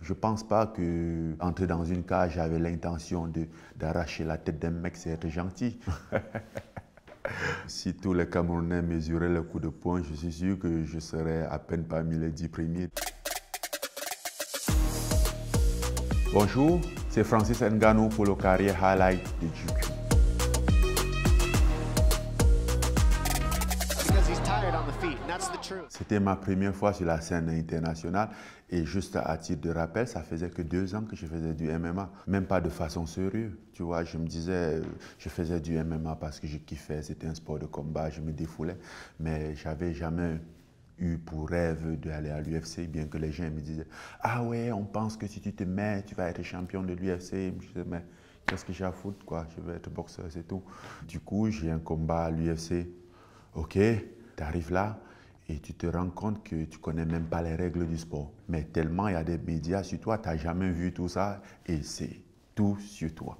Je ne pense pas qu'entrer dans une cage avec l'intention d'arracher la tête d'un mec, c'est être gentil. Si tous les Camerounais mesuraient le coup de poing, je suis sûr que je serais à peine parmi les 10 premiers. Bonjour, c'est Francis Ngannou pour le carrière highlight de GQ. C'était ma première fois sur la scène internationale et juste à titre de rappel, ça faisait que 2 ans que je faisais du MMA, même pas de façon sérieuse. Tu vois, je me disais, je faisais du MMA parce que je kiffais, c'était un sport de combat, je me défoulais, mais j'avais jamais eu pour rêve d'aller à l'UFC, bien que les gens me disaient « Ah ouais, on pense que si tu te mets, tu vas être champion de l'UFC. » Je disais « Mais qu'est-ce que j'ai à foutre, quoi? Je vais être boxeur, c'est tout. » Du coup, j'ai un combat à l'UFC. Ok, tu arrives là et tu te rends compte que tu ne connais même pas les règles du sport. Mais tellement il y a des médias sur toi, tu n'as jamais vu tout ça et c'est tout sur toi.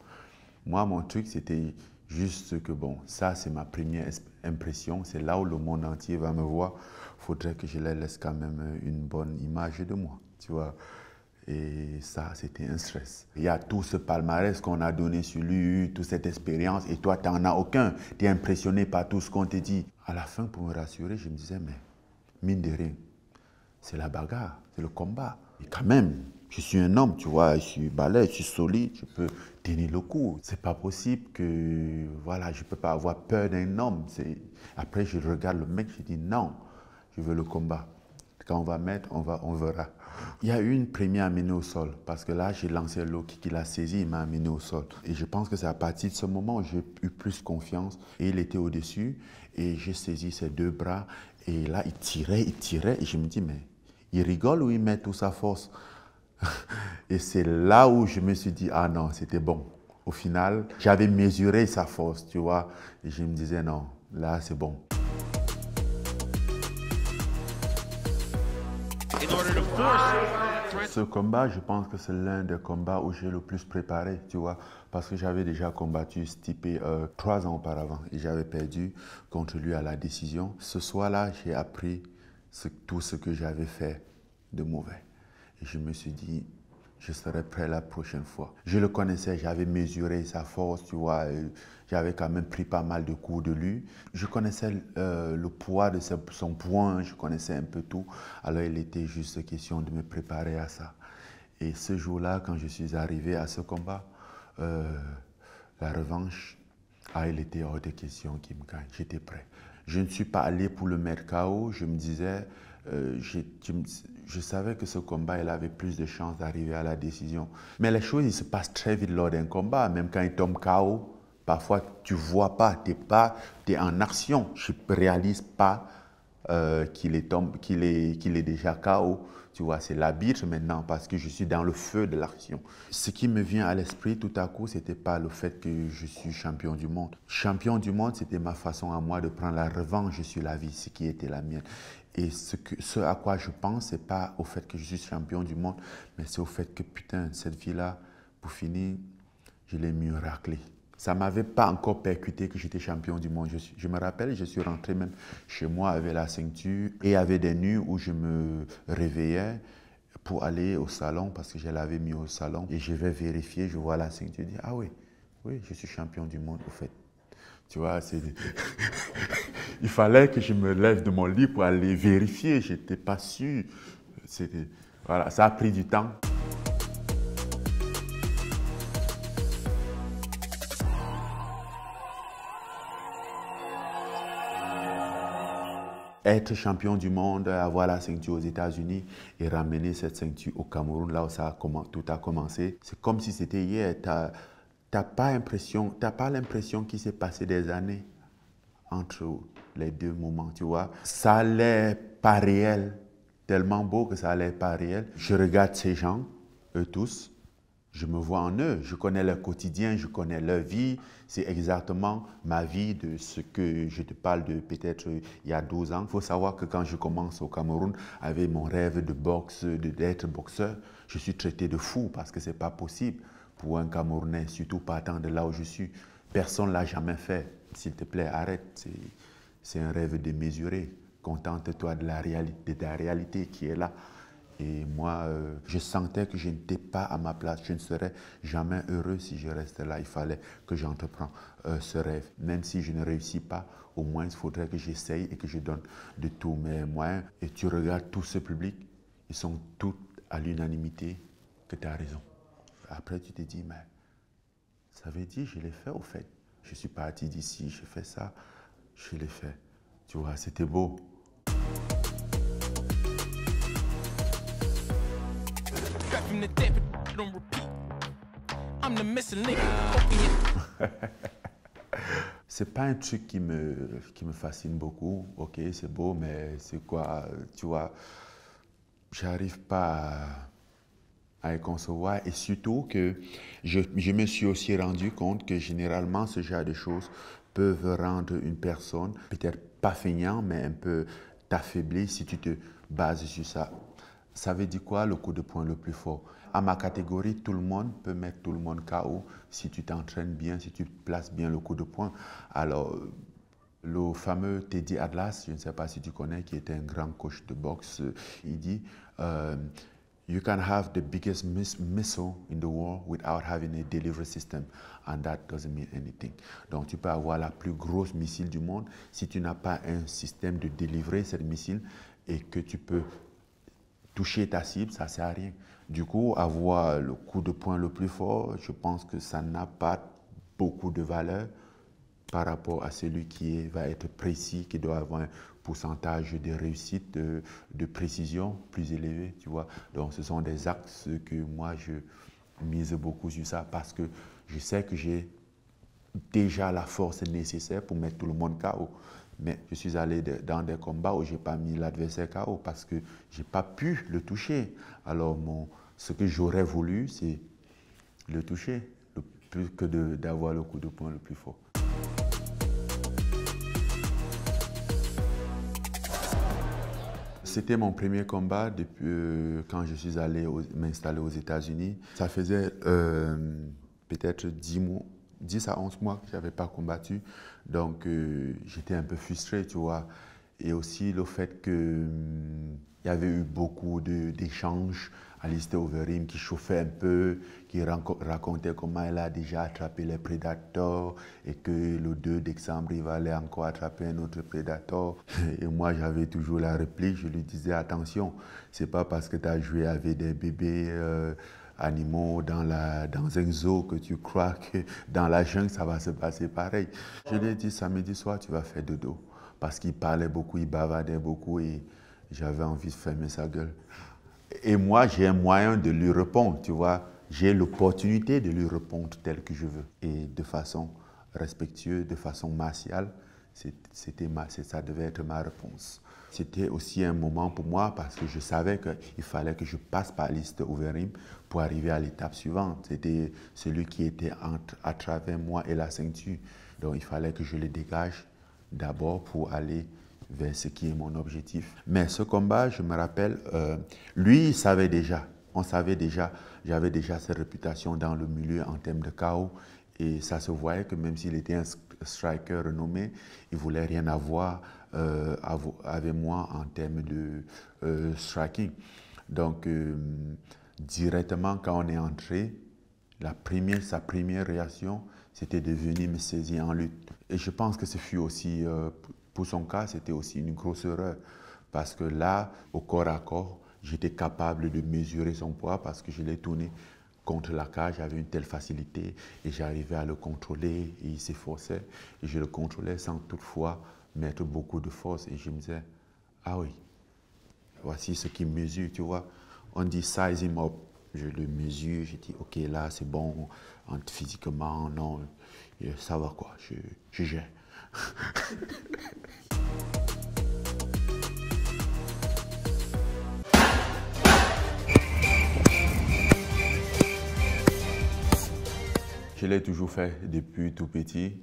Moi, mon truc, c'était juste que bon, ça c'est ma première impression, c'est là où le monde entier va me voir. Il faudrait que je leur laisse quand même une bonne image de moi, tu vois. Et ça, c'était un stress. Il y a tout ce palmarès qu'on a donné sur lui, toute cette expérience, et toi, tu n'en as aucun. Tu es impressionné par tout ce qu'on te dit. À la fin, pour me rassurer, je me disais, mais mine de rien, c'est la bagarre, c'est le combat. Et quand même, je suis un homme, tu vois, je suis balèze, je suis solide, je peux tenir le coup. C'est pas possible que, voilà, je peux pas avoir peur d'un homme. Après, je regarde le mec, je dis non, je veux le combat. Quand on va mettre, on verra. Il y a eu une première amenée au sol, parce que là, j'ai lancé l'eau qui l'a saisi, il m'a amené au sol. Et je pense que c'est à partir de ce moment où j'ai eu plus confiance. Et il était au-dessus, et j'ai saisi ses 2 bras. Et là, il tirait, et je me dis, mais il rigole ou il met toute sa force? Et c'est là où je me suis dit, ah non, c'était bon. Au final, j'avais mesuré sa force, tu vois. Et je me disais, non, là, c'est bon. Ce combat, je pense que c'est l'un des combats où j'ai le plus préparé, tu vois, parce que j'avais déjà combattu Stipe 3 ans auparavant et j'avais perdu contre lui à la décision. Ce soir-là, j'ai appris tout ce que j'avais fait de mauvais. Et je me suis dit, je serai prêt la prochaine fois. Je le connaissais, j'avais mesuré sa force, tu vois, j'avais quand même pris pas mal de coups de lui. Je connaissais le poids de son poing, je connaissais un peu tout. Alors il était juste question de me préparer à ça. Et ce jour-là, quand je suis arrivé à ce combat, la revanche, il était hors de question qu'il me gagne. J'étais prêt. Je ne suis pas allé pour le mettre KO. Je me disais, je savais que ce combat, il avait plus de chances d'arriver à la décision. Mais les choses, ils se passent très vite lors d'un combat. Même quand il tombe KO, parfois, tu ne vois pas, tu es en action. Je ne réalise pas qu'il est déjà KO. Tu vois, c'est l'arbitre maintenant parce que je suis dans le feu de l'action. Ce qui me vient à l'esprit tout à coup, ce n'était pas le fait que je suis champion du monde. Champion du monde, c'était ma façon à moi de prendre la revanche sur la vie, ce qui était la mienne. Et ce à quoi je pense, ce n'est pas au fait que je suis champion du monde, mais c'est au fait que, putain, cette vie-là, pour finir, je l'ai mieux raclée. Ça ne m'avait pas encore percuté que j'étais champion du monde. Je me rappelle, je suis rentré même chez moi avec la ceinture et avec des nuits où je me réveillais pour aller au salon parce que je l'avais mis au salon. Et je vais vérifier, je vois la ceinture, je dis, ah oui, oui, je suis champion du monde au fait. Tu vois, il fallait que je me lève de mon lit pour aller vérifier, je n'étais pas sûr. Voilà, ça a pris du temps. Être champion du monde, avoir la ceinture aux États-Unis et ramener cette ceinture au Cameroun, là où tout a commencé, c'est comme si c'était hier. T'as pas l'impression qu'il s'est passé des années entre les 2 moments, tu vois. Ça a l'air pas réel, tellement beau que ça a l'air pas réel. Je regarde ces gens, eux tous, je me vois en eux, je connais leur quotidien, je connais leur vie. C'est exactement ma vie de ce que je te parle de peut-être il y a 12 ans. Il faut savoir que quand je commence au Cameroun avec mon rêve de boxe, d'être boxeur, je suis traité de fou parce que ce n'est pas possible pour un Camerounais, surtout partant de là où je suis. Personne ne l'a jamais fait. S'il te plaît, arrête. C'est un rêve démesuré. Contente-toi de ta réalité qui est là. Et moi, je sentais que je n'étais pas à ma place. Je ne serais jamais heureux si je restais là. Il fallait que j'entreprenne ce rêve. Même si je ne réussis pas, au moins il faudrait que j'essaye et que je donne de tous mes moyens. Et tu regardes tout ce public, ils sont tous à l'unanimité que tu as raison. Après, tu te dis, mais ça veut dire je l'ai fait au fait. Je suis parti d'ici, je fais ça, je l'ai fait. Tu vois, c'était beau. C'est pas un truc qui me fascine beaucoup. Ok, c'est beau, mais c'est quoi, tu vois, j'arrive pas à y concevoir. Et surtout que je me suis aussi rendu compte que généralement, ce genre de choses peuvent rendre une personne peut-être pas feignant, mais un peu t'affaiblir si tu te bases sur ça. Ça veut dire quoi le coup de poing le plus fort? À ma catégorie, tout le monde peut mettre tout le monde KO si tu t'entraînes bien, si tu places bien le coup de poing. Alors, le fameux Teddy Atlas, je ne sais pas si tu connais, qui était un grand coach de boxe, il dit You can have the biggest missile in the world without having a delivery system, and that doesn't mean anything. Donc, tu peux avoir la plus grosse missile du monde si tu n'as pas un système de délivrer cette missile et que tu peux toucher ta cible, ça ne sert à rien. Du coup, avoir le coup de poing le plus fort, je pense que ça n'a pas beaucoup de valeur par rapport à celui qui va être précis, qui doit avoir un pourcentage de réussite, de précision plus élevé, tu vois. Donc, ce sont des axes que moi, je mise beaucoup sur ça parce que je sais que j'ai déjà la force nécessaire pour mettre tout le monde KO. Mais je suis allé dans des combats où je n'ai pas mis l'adversaire KO parce que je n'ai pas pu le toucher. Alors, ce que j'aurais voulu, c'est le toucher, plus que d'avoir le coup de poing le plus fort. C'était mon premier combat depuis quand je suis allé m'installer aux États-Unis. Ça faisait peut-être 10 à 11 mois que je n'avais pas combattu. Donc, j'étais un peu frustré, tu vois. Et aussi le fait qu'il y avait eu beaucoup d'échanges. Alistair Overeem qui chauffait un peu, qui racontait comment elle a déjà attrapé les prédateurs et que le 2 décembre, il va aller encore attraper un autre prédateur. Et moi, j'avais toujours la réplique, je lui disais, attention, c'est pas parce que tu as joué avec des bébés animaux dans un zoo que tu crois que dans la jungle, ça va se passer pareil. Je lui ai dit, samedi soir, tu vas faire dodo. Parce qu'il parlait beaucoup, il bavardait beaucoup et j'avais envie de fermer sa gueule. Et moi, j'ai un moyen de lui répondre, tu vois. J'ai l'opportunité de lui répondre tel que je veux. Et de façon respectueuse, de façon martiale, ça devait être ma réponse. C'était aussi un moment pour moi parce que je savais qu'il fallait que je passe par Alistair Overeem pour arriver à l'étape suivante. C'était celui qui était à travers moi et la ceinture. Donc il fallait que je le dégage d'abord pour aller vers ce qui est mon objectif. Mais ce combat, je me rappelle, lui, il savait déjà. On savait déjà, j'avais déjà cette réputation dans le milieu en termes de KO. Et ça se voyait que même s'il était un striker renommé, il ne voulait rien avoir avec moi en termes de striking. Donc, directement, quand on est entré, sa première réaction, c'était de venir me saisir en lutte. Et je pense que ce fut aussi, pour son cas, c'était aussi une grosse erreur. Parce que là, au corps à corps, j'étais capable de mesurer son poids parce que je l'ai tourné contre la cage, j'avais une telle facilité et j'arrivais à le contrôler et il s'efforçait. Et je le contrôlais sans toutefois mettre beaucoup de force. Et je me disais, ah oui, voici ce qui mesure, tu vois. On dit size him up. Je le mesure, je dis, ok, là c'est bon, physiquement, non, ça va quoi, je gère. Je l'ai toujours fait depuis tout petit.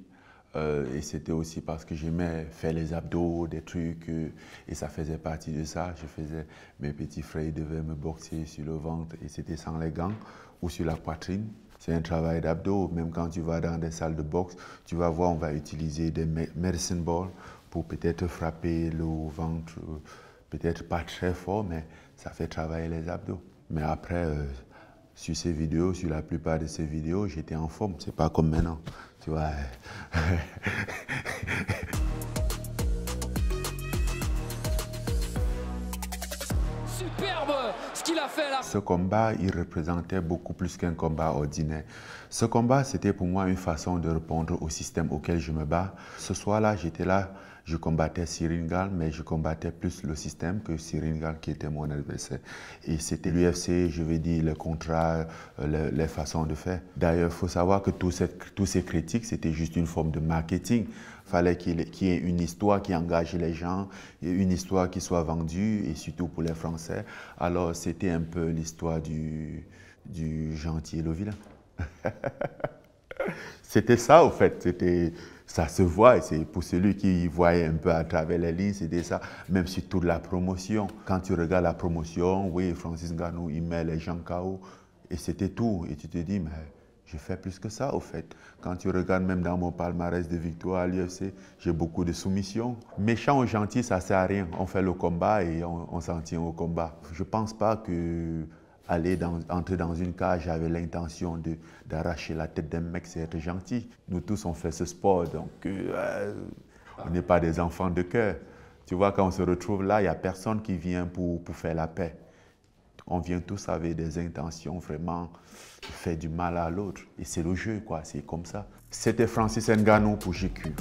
Et c'était aussi parce que j'aimais faire les abdos, des trucs, et ça faisait partie de ça. Mes petits frères devaient me boxer sur le ventre et c'était sans les gants ou sur la poitrine. C'est un travail d'abdos. Même quand tu vas dans des salles de boxe, tu vas voir, on va utiliser des medicine balls pour peut-être frapper le ventre, peut-être pas très fort, mais Ça fait travailler les abdos. Mais après, sur ces vidéos, sur la plupart de ces vidéos, j'étais en forme. C'est pas comme maintenant, tu vois. Superbe ce qu'il a fait là. Ce combat, il représentait beaucoup plus qu'un combat ordinaire. Ce combat, c'était pour moi une façon de répondre au système auquel je me bats. Ce soir-là, j'étais là, je combattais Cyril Gane, mais je combattais plus le système que Cyril Gane qui était mon adversaire. Et c'était l'UFC, je vais dire, le contrat, les façons de faire. D'ailleurs, il faut savoir que tous ces critiques, c'était juste une forme de marketing. Il fallait qu'il y ait une histoire qui engage les gens, une histoire qui soit vendue, et surtout pour les Français. Alors, c'était un peu l'histoire du gentil et le vilain. C'était ça, au fait. Ça se voit, et c'est pour celui qui voyait un peu à travers les lignes, c'était ça. Même sur toute la promotion. Quand tu regardes la promotion, oui, Francis Ngannou, il met les gens KO, et c'était tout. Et tu te dis, mais je fais plus que ça, au fait. Quand tu regardes même dans mon palmarès de victoire à l'UFC, j'ai beaucoup de soumissions. Méchant ou gentil, ça ne sert à rien. On fait le combat et on s'en tient au combat. Je ne pense pas que entrer dans une cage avec l'intention d'arracher la tête d'un mec, c'est être gentil. Nous tous, on fait ce sport, donc on n'est pas des enfants de cœur. Tu vois, quand on se retrouve là, il n'y a personne qui vient pour faire la paix. On vient tous avec des intentions vraiment de faire du mal à l'autre. Et c'est le jeu, quoi, c'est comme ça. C'était Francis Ngannou pour GQ.